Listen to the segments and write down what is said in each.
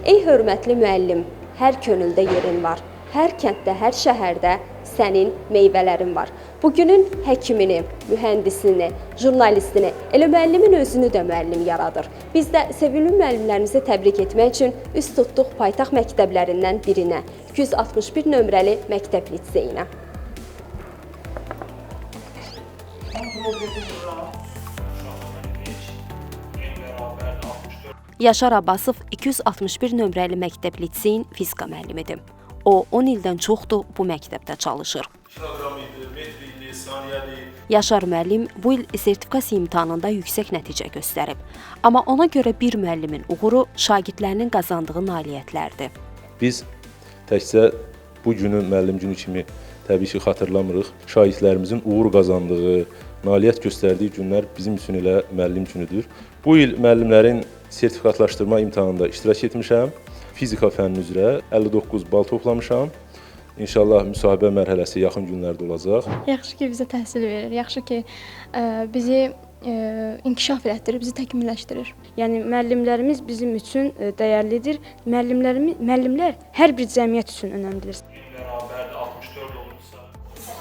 Ey hörmətli müəllim, hər könüldə yerin var. Hər kənddə, hər şəhərdə sənin meyvələrin var. Bugünün həkimini, mühəndisini, jurnalistini, elə müəllimin özünü də müəllim yaradır. Biz də sevimli müəllimlərimizi təbrik etmək üçün üz tutduq paytaxt məktəblərindən birinə, 261 nömrəli məktəb liseyinə. Yaşar Abbasov 261 nömrəli məktəb liseyin fizika müəllimidir. O, 10 ildən çoxdur bu məktəbdə çalışır. Yaşar müəllim bu il sertifikasiya imtahanında yüksək nəticə göstərib. Amma ona görə bir müəllimin uğuru şagirdlərinin qazandığı nailiyyətlərdir. Biz təkcə bu günü müəllim günü kimi təbii ki, xatırlamırıq. Şagirdlərimizin uğur qazandığı, nailiyyət göstərdiyi günlər bizim üçün elə müəllim günüdür. Bu il müəllimlərin sertifikatlaşdırma imtahanında iştirak etmişəm. Fizika fənni üzrə 59 bal toplamışam. İnşallah müsahibə mərhələsi yaxın günlərdə olacaq. Yaxşı ki, bizə təhsil verir. Yaxşı ki, bizi inkişaf elətdirir, bizi təkmilləşdirir. Yəni müəllimlərimiz bizim üçün dəyərlidir. Müəllimlər hər bir cəmiyyət üçün önəmlidir. Bərabər 64 olursa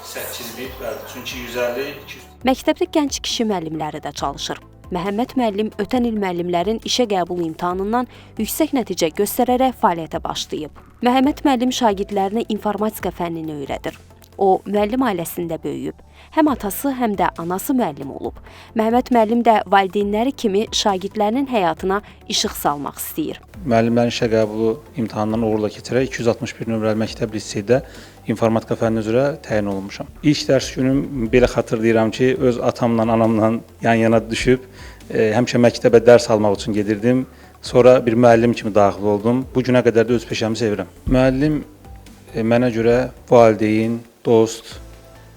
8 bit bəli. Çünki 150 200. Məktəbdə gənc kişi müəllimləri də çalışır. Məhəmməd müəllim ötən il müəllimlərin işə qəbul imtahanından yüksək nəticə göstərərək fəaliyyətə başlayıb. Məhəmməd müəllim şagirdlərinə informatika fənnini öyrədir. O, müəllim ailəsində böyüyüb. Həm atası, həm də anası müəllim olub. Məhəmməd müəllim də valideynləri kimi şagirdlərinin həyatına işıq salmaq istəyir. Müəllimlərin işə qəbulu imtahanından uğurla keçərək 261 nömrəli məktəb liseydə informatika fənni üzrə təyin olunmuşam. İlk dərs günüm belə xatırlayıram ki, öz atamla, anamla yan-yana düşüb həmişə məktəbə dərs almaq üçün gedirdim. Sonra bir müəllim kimi daxil oldum. Bu günə qədər də öz peşəmi sevirəm. Müəllim mənə görə valideyn, dost,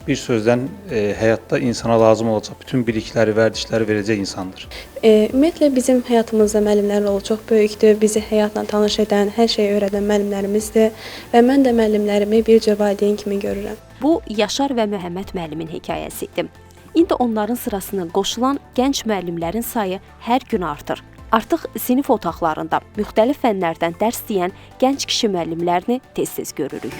bir sözdən həyatda insana lazım olacaq bütün bilikləri, vərdişləri verəcək insandır. Ümumiyyətlə bizim həyatımızda müəllimlərin rolu çox böyükdür. Bizi həyatla tanış edən, hər şeyi öyrədən müəllimlərimizdir və mən də müəllimlərimi bir cür valideyn kimi görürəm. Bu, Yaşar və Məhəmməd müəllimin hekayəsidir. İndi onların sırasına qoşulan gənc müəllimlərin sayı hər gün artır. Artıq sinif otaqlarında müxtəlif fənlərdən dərs deyən gənc kişi müəllimlərini tez-tez görürük.